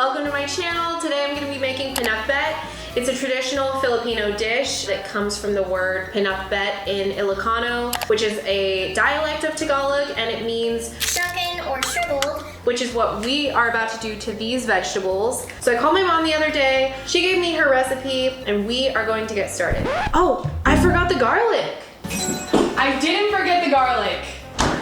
welcome to my channel. Today I'm going to be making pinakbet. It's a traditional Filipino dish that comes from the word pinakbet in Ilocano, which is a dialect of Tagalog, and it means shrunken or shriveled, which is what we are about to do to these vegetables. So I called my mom the other day. She gave me her recipe, and we are going to get started. Oh, I forgot the garlic. I didn't forget the garlic.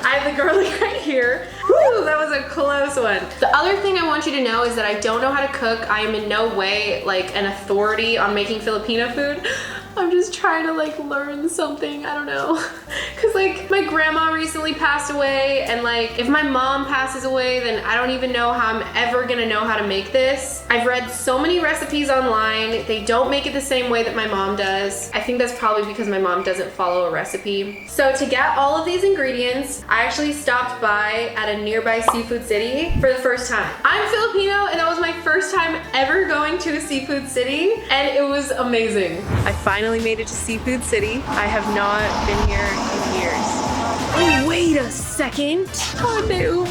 I have the garlic right here. Woo, that was a close one. The other thing I want you to know is that I don't know how to cook. I am in no way like an authority on making Filipino food. I'm just trying to like learn something, I don't know. Cause like my grandma recently passed away, and like if my mom passes away, then I don't even know how I'm ever gonna know how to make this. I've read so many recipes online. They don't make it the same way that my mom does. I think that's probably because my mom doesn't follow a recipe. So to get all of these ingredients, I actually stopped by at a nearby seafood city for the first time. I'm Filipino, and that was my first time ever going to a seafood city, and it was amazing. I finally made it to Seafood City. I have not been here in years. Oh, wait a second. Oh, de ube.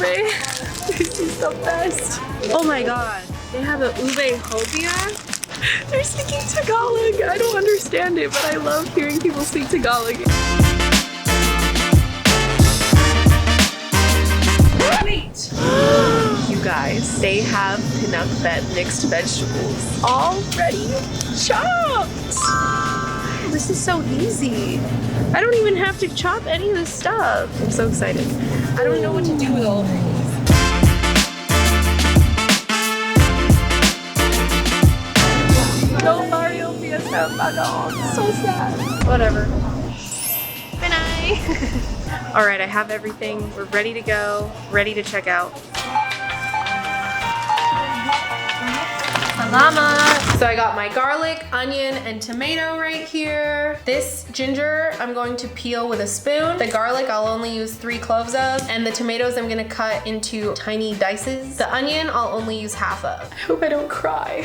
This is the best. Oh my God. They have a ube hopia. They're speaking Tagalog. I don't understand it, but I love hearing people speak Tagalog. Wait. You guys, they have pinakbet mixed vegetables already chopped. This is so easy. I don't even have to chop any of this stuff. I'm so excited. I don't know what to do with all of these. No Mario Fiesta Magon. So sad. Whatever. Good night. All right, I have everything. We're ready to go. Ready to check out. Salamat. So I got my garlic, onion, and tomato right here. This ginger I'm going to peel with a spoon. The garlic I'll only use 3 cloves of, and the tomatoes I'm gonna cut into tiny dices. The onion I'll only use half of. I hope I don't cry.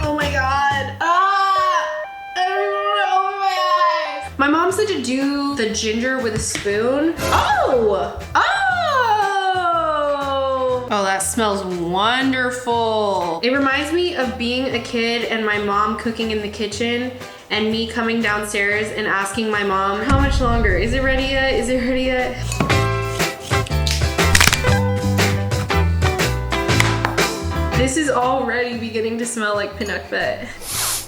Oh my God. My mom said to do the ginger with a spoon. Oh! Oh, that smells wonderful. It reminds me of being a kid and my mom cooking in the kitchen and me coming downstairs and asking my mom, how much longer? Is it ready yet? Is it ready yet? This is already beginning to smell like pinakbet.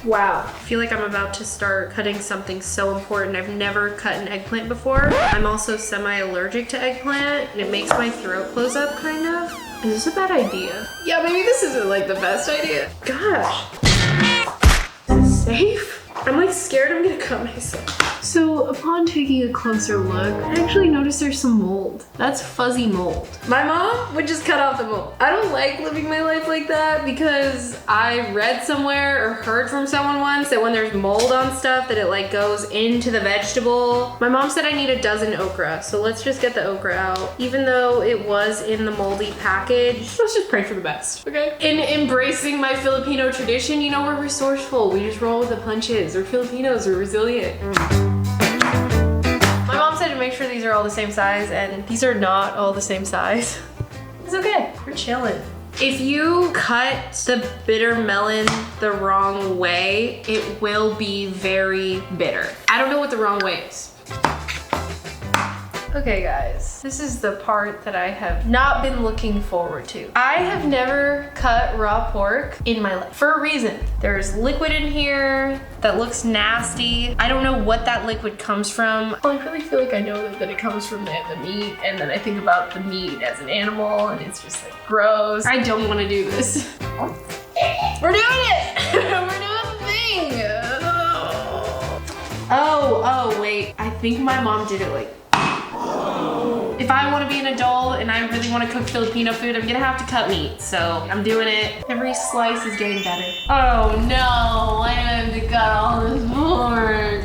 Wow, I feel like I'm about to start cutting something so important. I've never cut an eggplant before. I'm also semi-allergic to eggplant, and it makes my throat close up, kind of. Is this a bad idea? Yeah, maybe this isn't like the best idea. Gosh. Is this safe? I'm like scared I'm gonna cut myself. So upon taking a closer look, I actually noticed there's some mold. That's fuzzy mold. My mom would just cut off the mold. I don't like living my life like that because I read somewhere or heard from someone once that when there's mold on stuff that it like goes into the vegetable. My mom said I need a dozen okra, so let's just get the okra out. Even though it was in the moldy package, let's just pray for the best, okay? In embracing my Filipino tradition, you know, we're resourceful. We just roll with the punches. We're Filipinos, we're resilient. My mom said to make sure these are all the same size, and these are not all the same size. It's okay, we're chilling. If you cut the bitter melon the wrong way, it will be very bitter. I don't know what the wrong way is. Okay guys, this is the part that I have not been looking forward to. I have never cut raw pork in my life for a reason. There's liquid in here that looks nasty. I don't know what that liquid comes from. Well, I really feel like I know that it comes from the meat, and then I think about the meat as an animal, and it's just like gross. I don't want to do this. We're doing it! We're doing the thing! Oh, wait. I think my mom did it like, if I want to be an adult and I really want to cook Filipino food, I'm gonna have to cut meat. So I'm doing it. Every slice is getting better. Oh no, I have to cut all this pork.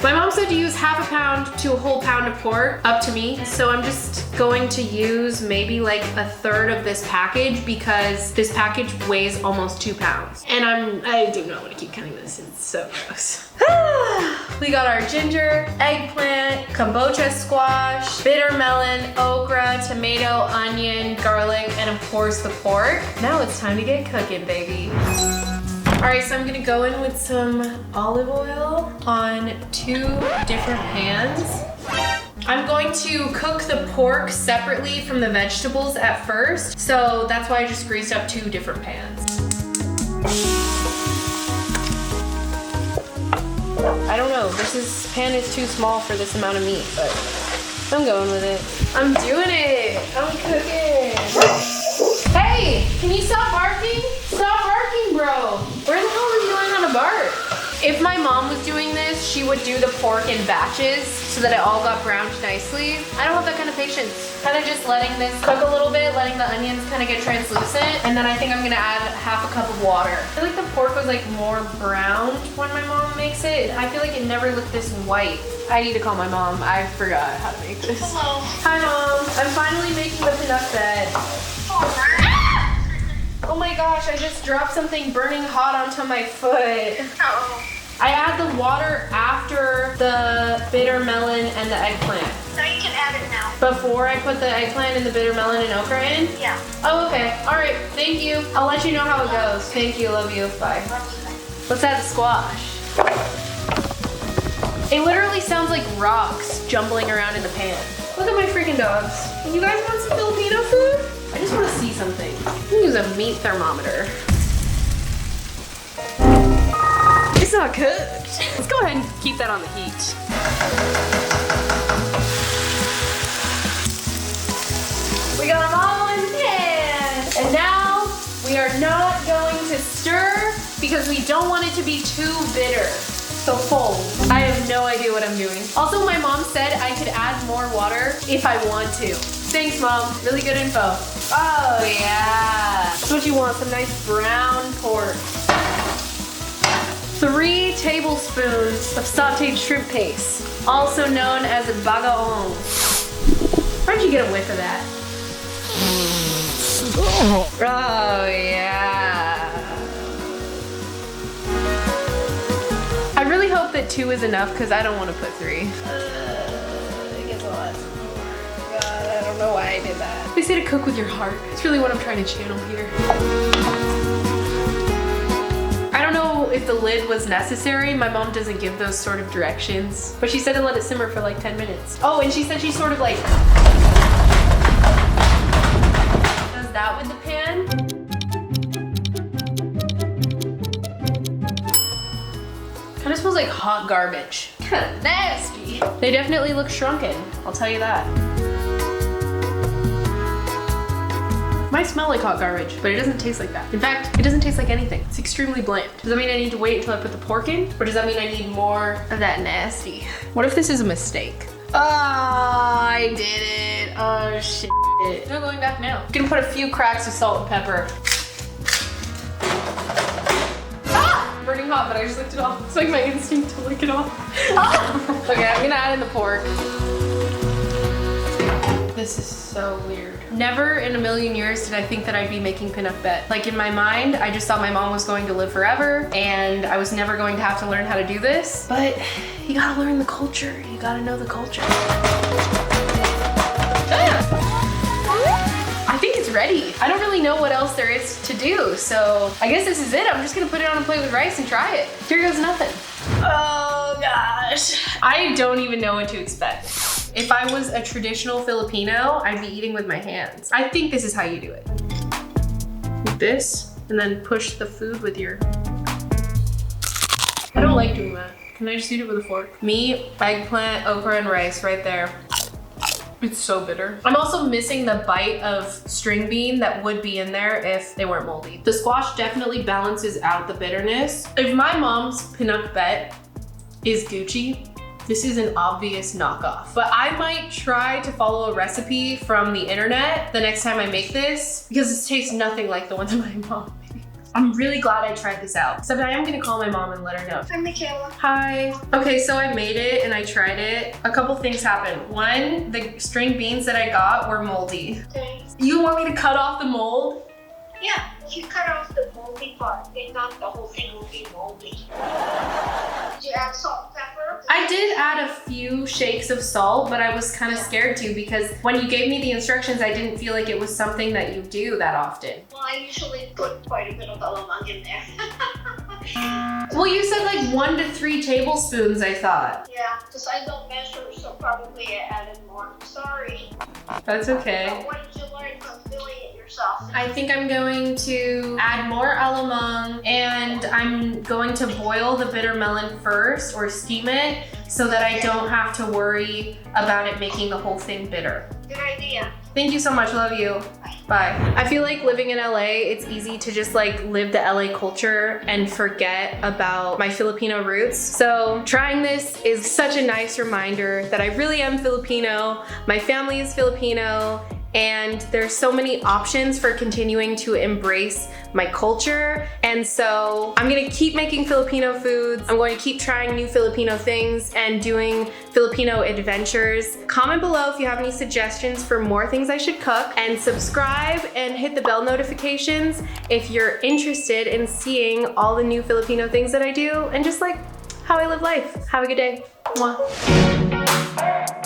My mom said to use half a pound to a whole pound of pork, up to me. So I'm just going to use maybe like a third of this package because this package weighs almost 2 pounds. And I do not want to keep cutting this, it's so gross. We got our ginger, eggplant, kombucha squash, bitter melon, okra, tomato, onion, garlic, and of course the pork. Now it's time to get cooking, baby. All right, so I'm gonna go in with some olive oil on 2 different pans. I'm going to cook the pork separately from the vegetables at first, so that's why I just greased up 2 different pans. I don't know, this pan is too small for this amount of meat, but I'm going with it. I'm doing it, I'm cooking. Hey, can you stop barking? Stop barking, bro. Where the hell did you learn how to bark? If my mom was doing this, she would do the pork in batches so that it all got browned nicely. I don't have that kind of patience. Kind of just letting this cook a little bit, letting the onions kind of get translucent, and then I think I'm gonna add half a cup of water. I feel like the pork was like more browned when my mom makes it. I feel like it never looked this white. I need to call my mom. I forgot how to make this. Hello. Hi, Mom. I'm finally making the pinakbet. Oh my gosh, I just dropped something burning hot onto my foot. Oh. I add the water after the bitter melon and the eggplant. So you can add it now. Before I put the eggplant and the bitter melon and okra in? Yeah. Oh, okay. All right, thank you. I'll let you know how it goes. Thank you, love you, bye. Let's add the squash. It literally sounds like rocks jumbling around in the pan. Look at my freaking dogs. You guys want some Filipino food? I just want to see something. I'm gonna use a meat thermometer. It's not cooked. Let's go ahead and keep that on the heat. We got them all in the pan. And now we are not going to stir because we don't want it to be too bitter. So fold. I have no idea what I'm doing. Also, my mom said I could add more water if I want to. Thanks, Mom. Really good info. Oh, yeah. That's what you want, some nice brown pork. 3 tablespoons of sauteed shrimp paste, also known as a bagaong. Where'd you get a whiff of that? Oh, yeah. I really hope that 2 is enough because I don't want to put 3. It gets a lot. God, I don't know why I did that. They say to cook with your heart. It's really what I'm trying to channel here. I don't know if the lid was necessary. My mom doesn't give those sort of directions. But she said to let it simmer for like 10 minutes. Oh, and she said she sort of like does that with the pan. Kind of smells like hot garbage. Kind of nasty. They definitely look shrunken, I'll tell you that. Might smell like hot garbage, but it doesn't taste like that. In fact, it doesn't taste like anything. It's extremely bland. Does that mean I need to wait until I put the pork in? Or does that mean I need more of that nasty? What if this is a mistake? Oh, I did it. Oh, shit. No going back now. I'm gonna put a few cracks of salt and pepper. Ah! Burning hot, but I just licked it off. It's like my instinct to lick it off. Ah! Okay, I'm gonna add in the pork. This is so weird. Never in a million years did I think that I'd be making pinakbet. Like in my mind, I just thought my mom was going to live forever and I was never going to have to learn how to do this. But you gotta learn the culture. You gotta know the culture. I think it's ready. I don't really know what else there is to do. So I guess this is it. I'm just gonna put it on a plate with rice and try it. Here goes nothing. Oh gosh. I don't even know what to expect. If I was a traditional Filipino, I'd be eating with my hands. I think this is how you do it. Like this, and then push the food with your... I don't like doing that. Can I just eat it with a fork? Meat, eggplant, okra, and rice right there. It's so bitter. I'm also missing the bite of string bean that would be in there if they weren't moldy. The squash definitely balances out the bitterness. If my mom's pinakbet is Gucci, this is an obvious knockoff. But I might try to follow a recipe from the internet the next time I make this because this tastes nothing like the one that my mom made. I'm really glad I tried this out. Except I am gonna call my mom and let her know. Hi, Michaela. Hi. Okay, so I made it and I tried it. A couple things happened. One, the string beans that I got were moldy. Thanks. You want me to cut off the mold? Yeah, you cut off the moldy part, then not the whole thing will be moldy. Did you add salt and pepper? I did add a few shakes of salt, but I was kind of scared to because when you gave me the instructions, I didn't feel like it was something that you do that often. Well, I usually put quite a bit of alamang in there. Well, you said like 1 to 3 tablespoons, I thought. Yeah, because I don't measure, so probably I added more. Sorry. That's okay. But what did you learn from doing it yourself? I think I'm going to add more alamang and I'm going to boil the bitter melon first or steam it so that I don't have to worry about it making the whole thing bitter. Good idea. Thank you so much, love you. Bye. I feel like living in LA, it's easy to just like live the LA culture and forget about my Filipino roots. So trying this is such a nice reminder that I really am Filipino, my family is Filipino, and there's so many options for continuing to embrace my culture. And so I'm gonna keep making Filipino foods. I'm going to keep trying new Filipino things and doing Filipino adventures. Comment below if you have any suggestions for more things I should cook, and subscribe and hit the bell notifications if you're interested in seeing all the new Filipino things that I do and just like how I live life. Have a good day. Mwah.